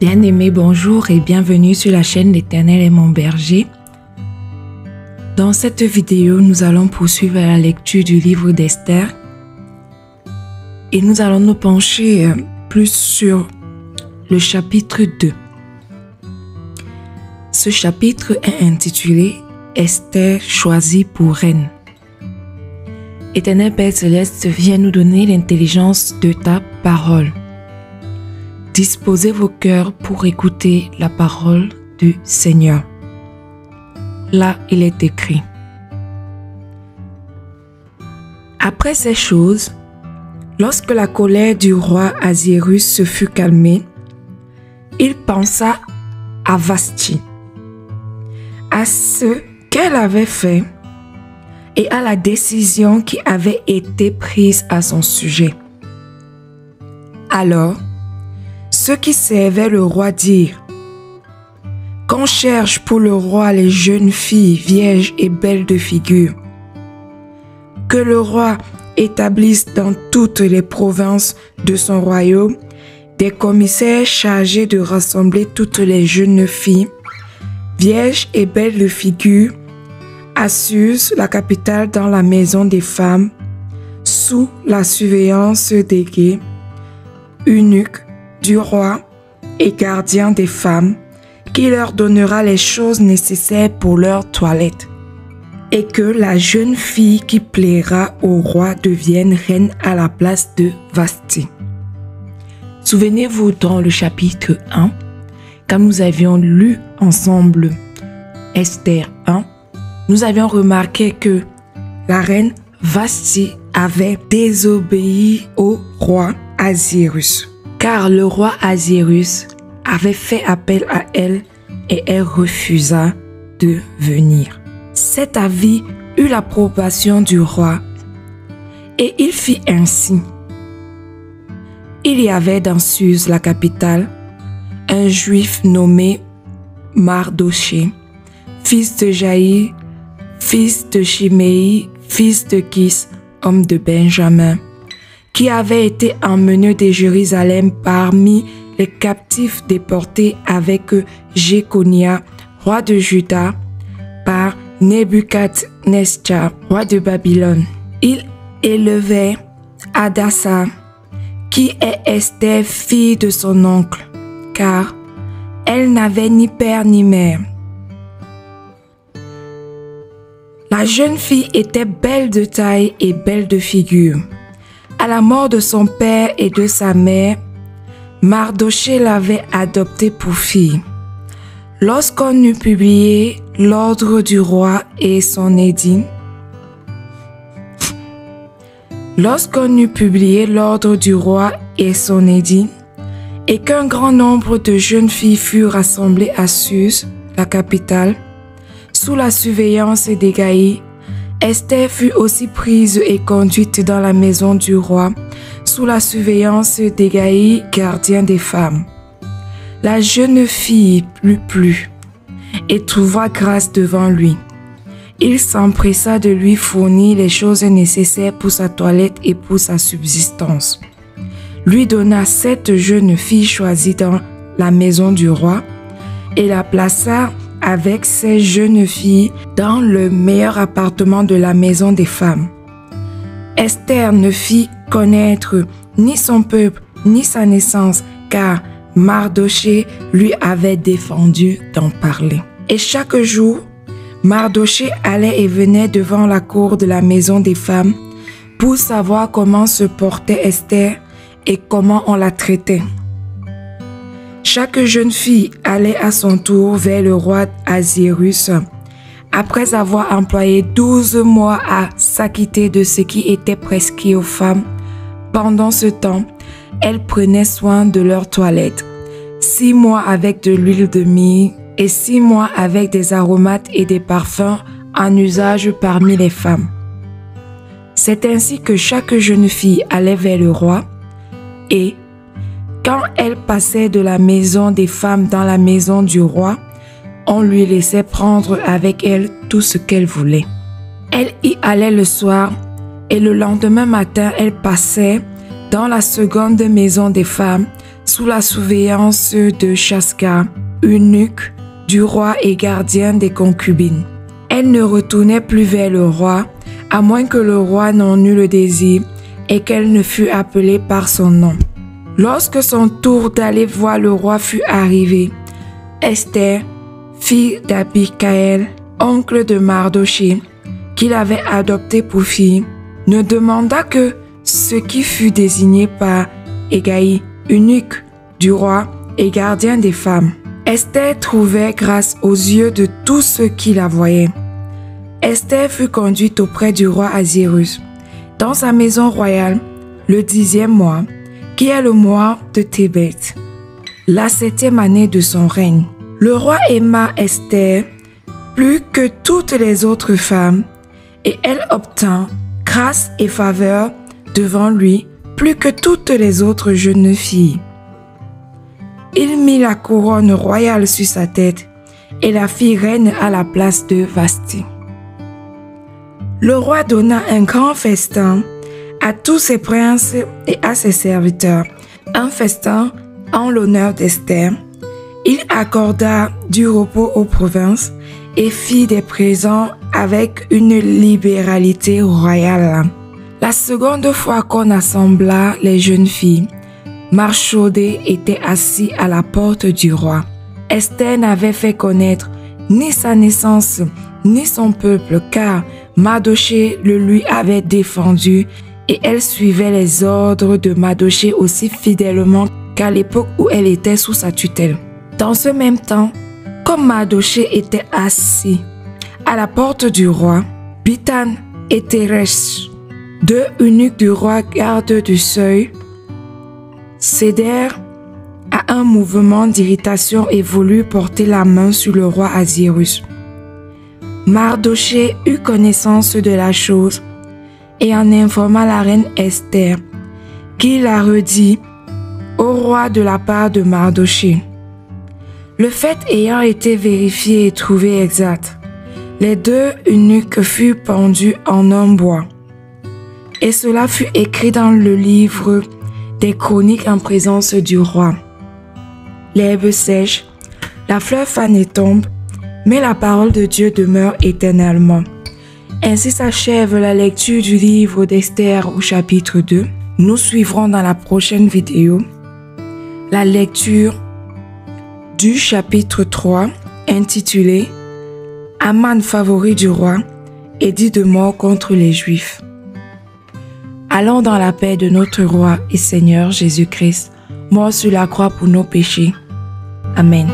Bien-aimés, bonjour et bienvenue sur la chaîne L'Éternel est mon berger. Dans cette vidéo, nous allons poursuivre la lecture du livre d'Esther et nous allons nous pencher plus sur le chapitre 2. Ce chapitre est intitulé « Esther choisie pour reine ». Éternel Père Céleste, viens nous donner l'intelligence de ta parole. Disposez vos cœurs pour écouter la parole du Seigneur. Là, il est écrit. Après ces choses, lorsque la colère du roi Ahasuérus se fut calmée, il pensa à Vasthi, à ce qu'elle avait fait et à la décision qui avait été prise à son sujet. Alors, ceux qui servaient le roi dirent: qu'on cherche pour le roi les jeunes filles vierges et belles de figure. Que le roi établisse dans toutes les provinces de son royaume des commissaires chargés de rassembler toutes les jeunes filles vierges et belles de figure à Suse, la capitale, dans la maison des femmes, sous la surveillance des guets, eunuques du roi et gardien des femmes, qui leur donnera les choses nécessaires pour leur toilette, et que la jeune fille qui plaira au roi devienne reine à la place de Vasthi. Souvenez-vous, dans le chapitre 1, quand nous avions lu ensemble Esther 1, nous avions remarqué que la reine Vasthi avait désobéi au roi Ahasuérus, car le roi Ahasuérus avait fait appel à elle et elle refusa de venir. Cet avis eut l'approbation du roi et il fit ainsi. Il y avait dans Suse, la capitale, un juif nommé Mardochée, fils de Jaïr, fils de Chiméi, fils de Kis, homme de Benjamin, qui avait été emmené de Jérusalem parmi les captifs déportés avec Jéconia, roi de Juda, par Nebuchadnezzar, roi de Babylone. Il élevait Hadassa, qui est Esther, fille de son oncle, car elle n'avait ni père ni mère. La jeune fille était belle de taille et belle de figure. À la mort de son père et de sa mère, Mardochée l'avait adoptée pour fille. Lorsqu'on eut publié l'ordre du roi et son édit, et qu'un grand nombre de jeunes filles furent rassemblées à Suse, la capitale, sous la surveillance d'Hégaï, Esther fut aussi prise et conduite dans la maison du roi, sous la surveillance d'Hégaï, gardien des femmes. La jeune fille lui plut et trouva grâce devant lui. Il s'empressa de lui fournir les choses nécessaires pour sa toilette et pour sa subsistance. Lui donna 7 jeunes filles choisies dans la maison du roi et la plaça avec ces jeunes filles dans le meilleur appartement de la maison des femmes. Esther ne fit connaître ni son peuple ni sa naissance, car Mardochée lui avait défendu d'en parler. Et chaque jour, Mardochée allait et venait devant la cour de la maison des femmes pour savoir comment se portait Esther et comment on la traitait. Chaque jeune fille allait à son tour vers le roi Ahasuérus après avoir employé 12 mois à s'acquitter de ce qui était prescrit aux femmes. Pendant ce temps, elles prenaient soin de leur toilette, 6 mois avec de l'huile de myrrhe et 6 mois avec des aromates et des parfums en usage parmi les femmes. C'est ainsi que chaque jeune fille allait vers le roi et, quand elle passait de la maison des femmes dans la maison du roi, on lui laissait prendre avec elle tout ce qu'elle voulait. Elle y allait le soir et le lendemain matin, elle passait dans la seconde maison des femmes sous la surveillance de Shaska, eunuque du roi et gardien des concubines. Elle ne retournait plus vers le roi, à moins que le roi n'en eût le désir et qu'elle ne fût appelée par son nom. Lorsque son tour d'aller voir le roi fut arrivé, Esther, fille d'Abicaël, oncle de Mardoché, qu'il avait adopté pour fille, ne demanda que ce qui fut désigné par Hégai, eunuque du roi et gardien des femmes. Esther trouvait grâce aux yeux de tous ceux qui la voyaient. Esther fut conduite auprès du roi Ahasuérus, dans sa maison royale, le 10e mois, qui est le mois de Tébet, la 7e année de son règne. Le roi aima Esther plus que toutes les autres femmes, et elle obtint grâce et faveur devant lui plus que toutes les autres jeunes filles. Il mit la couronne royale sur sa tête et la fit reine à la place de Vasthi. Le roi donna un grand festin à tous ses princes et à ses serviteurs, un festin en l'honneur d'Esther. Il accorda du repos aux provinces et fit des présents avec une libéralité royale. La seconde fois qu'on assembla les jeunes filles, Marchaudé était assis à la porte du roi. Esther n'avait fait connaître ni sa naissance ni son peuple, car Mardoché le lui avait défendu et elle suivait les ordres de Mardoché aussi fidèlement qu'à l'époque où elle était sous sa tutelle. Dans ce même temps, comme Mardoché était assis à la porte du roi, Bitan et Teresh, deux eunuques du roi garde du seuil, cédèrent à un mouvement d'irritation et voulurent porter la main sur le roi Ahasuérus. Mardoché eut connaissance de la chose et en informa la reine Esther, qui la redit au roi de la part de Mardoché. Le fait ayant été vérifié et trouvé exact, les deux eunuques furent pendus en un bois. Et cela fut écrit dans le livre des chroniques en présence du roi. L'herbe sèche, la fleur fane et tombe, mais la parole de Dieu demeure éternellement. Ainsi s'achève la lecture du livre d'Esther au chapitre 2. Nous suivrons dans la prochaine vidéo la lecture du chapitre 3 intitulé « Aman favori du roi, édit de mort contre les Juifs ». Allons dans la paix de notre roi et Seigneur Jésus-Christ, mort sur la croix pour nos péchés. Amen.